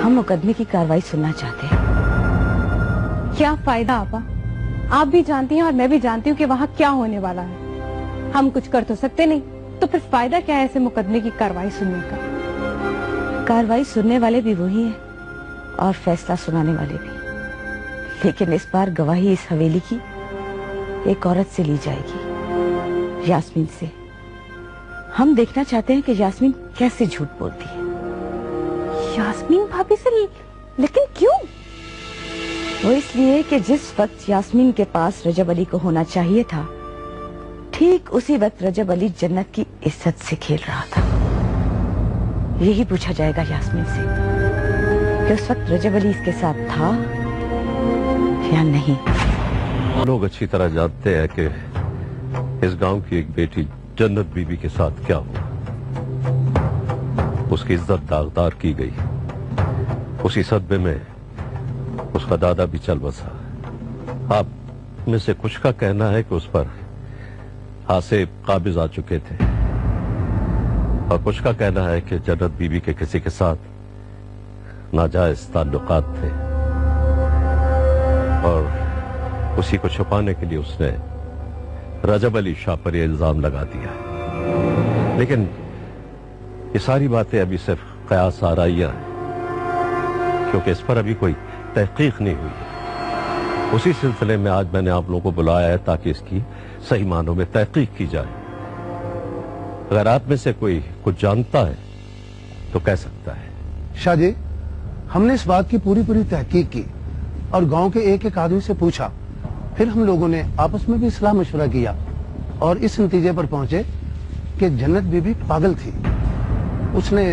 हम मुकदमे की कार्रवाई सुनना चाहते हैं। क्या फायदा आपा? आप भी जानती हैं और मैं भी जानती हूँ कि वहाँ क्या होने वाला है। हम कुछ कर तो सकते नहीं, तो फिर फायदा क्या है ऐसे मुकदमे की कार्रवाई सुनने का? कार्रवाई सुनने वाले भी वही हैं और फैसला सुनाने वाले भी, लेकिन इस बार गवाही इस हवेली की एक औरत से ली जाएगी, यास्मीन से। हम देखना चाहते हैं कि यास्मीन कैसे झूठ बोलती है। यास्मीन भाभी से? लेकिन क्यों? वो इसलिए कि जिस वक्त यास्मीन के पास रजब अली को होना चाहिए था, ठीक उसी वक्त रजब अली जन्नत की इज्जत से खेल रहा था। यही पूछा जाएगा यास्मीन से कि उस वक्त रजब अली इसके साथ था या नहीं। लोग अच्छी तरह जानते हैं कि इस गांव की एक बेटी जन्नत बीबी के साथ क्या हुआ। उसकी इज्जत दागदार की गई। उसी सदमे में उसका दादा भी चल बसा। आप में से कुछ का कहना है कि उस पर हासे काबिज आ चुके थे और कुछ का कहना है कि जन्नत बीबी के किसी के साथ नाजायज ताल्लुकात थे और उसी को छुपाने के लिए उसने रजब अली शाह पर यह इल्जाम लगा दिया। लेकिन ये सारी बातें अभी सिर्फ कयास आराइयां हैं, क्योंकि इस पर अभी कोई तहकीक नहीं हुई। उसी सिलसिले में आज मैंने आप लोगों को बुलाया है ताकि इसकी सही मानों में तहकीक की जाए। अगर आप में से कोई कुछ जानता है तो कह सकता है। शाह जी, हमने इस बात की पूरी तहकीक की और गांव के एक एक आदमी से पूछा। फिर हम लोगों ने आपस में भी सलाह मशवरा किया और इस नतीजे पर पहुंचे कि जन्नत बीबी पागल थी। उसने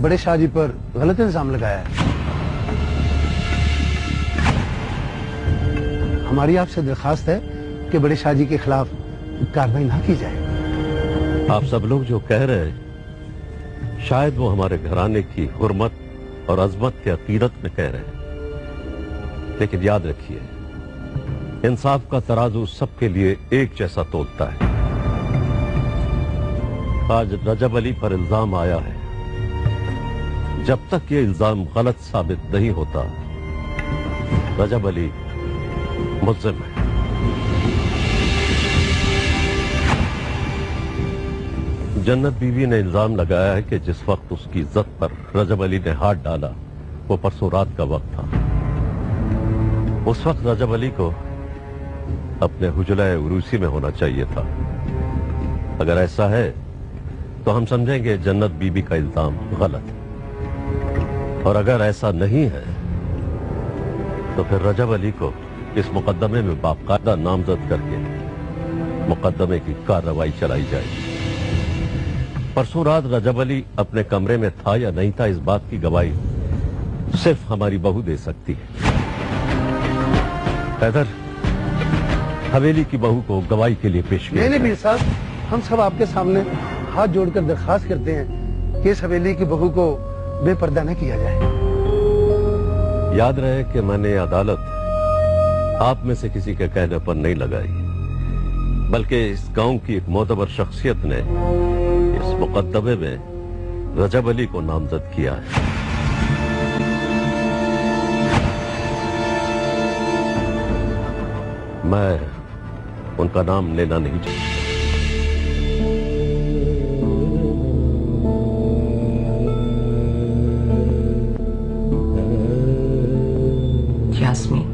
बड़े शाह जी पर गलत इल्जाम लगाया है। हमारी आपसे दरखास्त है कि बड़े शाह जी के खिलाफ कार्रवाई ना की जाए। आप सब लोग जो कह रहे हैं शायद वो हमारे घराने की हुर्मत और अजमत की अकीदत में कह रहे हैं, लेकिन याद रखिए इंसाफ का तराजू सबके लिए एक जैसा तोलता है। आज रजब अली पर इल्जाम आया है। जब तक ये इल्जाम गलत साबित नहीं होता, रजब अली मुल्ज़िम है। जन्नत बीवी ने इल्जाम लगाया है कि जिस वक्त उसकी इज्जत पर रजब अली ने हाथ डाला वो परसों रात का वक्त था। उस वक्त रजब अली को अपने हुजरा उरूसी में होना चाहिए था। अगर ऐसा है तो हम समझेंगे जन्नत बीबी का इल्जाम गलत है, और अगर ऐसा नहीं है तो फिर रजब अली को इस मुकदमे में बाकायदा नामजद करके मुकदमे की कार्रवाई चलाई जाएगी। परसों रात रजब अली अपने कमरे में था या नहीं था, इस बात की गवाही सिर्फ हमारी बहू दे सकती है। हैदर, हवेली की बहू को गवाही के लिए पेश किया। नहीं पीर साहब, हम सब आपके सामने हाथ जोड़कर दरखास्त करते हैं कि इस हवेली की बहू को बेपर्दा न किया जाए। याद रहे कि मैंने अदालत आप में से किसी के कहने पर नहीं लगाई, बल्कि इस गांव की एक मोतबर शख्सियत ने इस मुकदमे में रजब अली को नामजद किया है। मैं उनका नाम लेना नहीं चाहता। यास्मीन,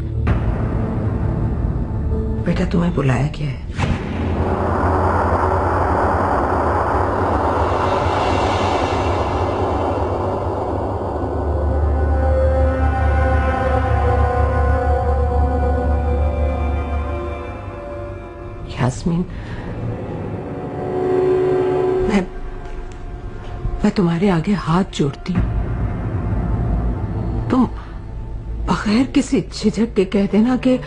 बेटा तुम्हें बुलाया क्या है? यास्मीन, मैं तुम्हारे आगे हाथ जोड़ती हूँ। तुम बगैर किसी झिझक के कह देना कि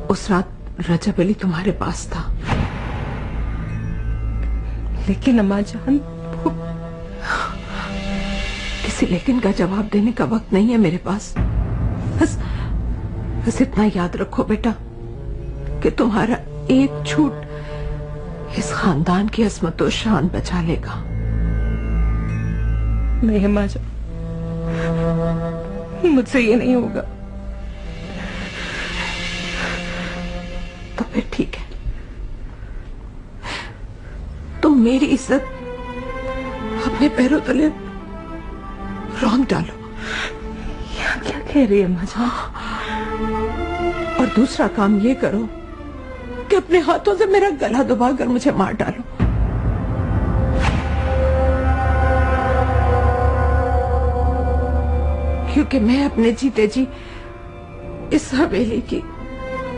उस रात रजब अली तुम्हारे पास था। लेकिन अम्मा जान, किसी लेकिन का जवाब देने का वक्त नहीं है मेरे पास। बस इतना याद रखो बेटा कि तुम्हारा एक झूठ इस खानदान की अस्मत और शान बचा लेगा। नहीं अम्मा जान, मुझसे ये नहीं होगा। तो फिर ठीक है, तुम मेरी इज्जत अपने पैरों तले रौंद डालो। क्या कह रही है अम्मा जान? और दूसरा काम ये करो कि अपने हाथों से मेरा गला दबाकर मुझे मार डालो। क्योंकि मैं अपने जीते जी इस हवेली की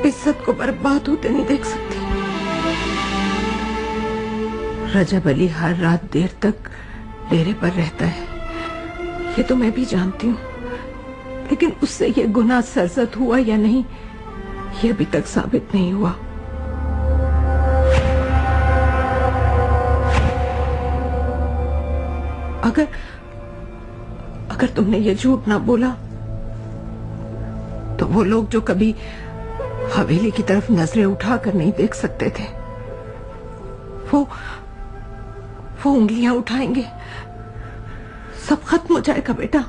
इज्जत को बर्बाद होते नहीं देख सकती। रजब अली हर रात देर तक डेरे पर रहता है, ये तो मैं भी जानती हूँ, लेकिन उससे ये गुनाह सरजद हुआ या नहीं ये अभी तक साबित नहीं हुआ। अगर तुमने ये झूठ ना बोला तो वो लोग जो कभी हवेली की तरफ नजरें उठाकर नहीं देख सकते थे, वो उंगलियां उठाएंगे। सब खत्म हो जाएगा बेटा,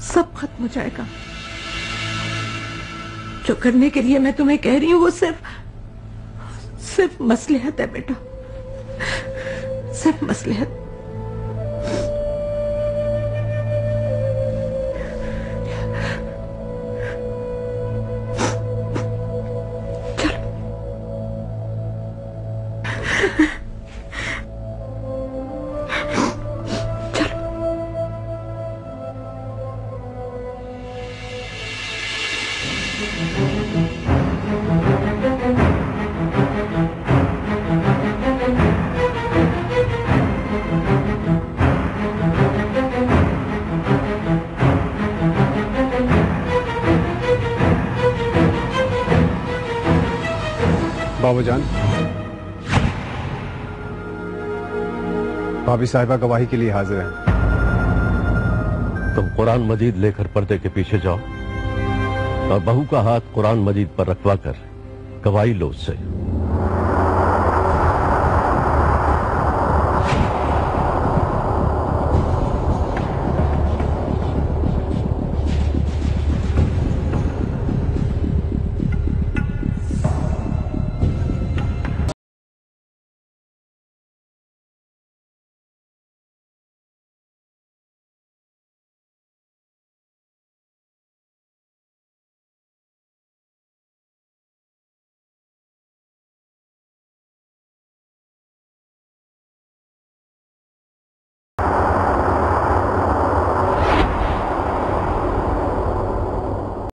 सब खत्म हो जाएगा। जो करने के लिए मैं तुम्हें कह रही हूं वो सिर्फ मसलहत है बेटा, सिर्फ मसलहत। बाबूजान, भाभी साहिबा गवाही के लिए हाजिर हैं। तुम कुरान मजीद लेकर पर्दे के पीछे जाओ और बहू का हाथ कुरान मजीद पर रखवा कर गवाही लो उससे।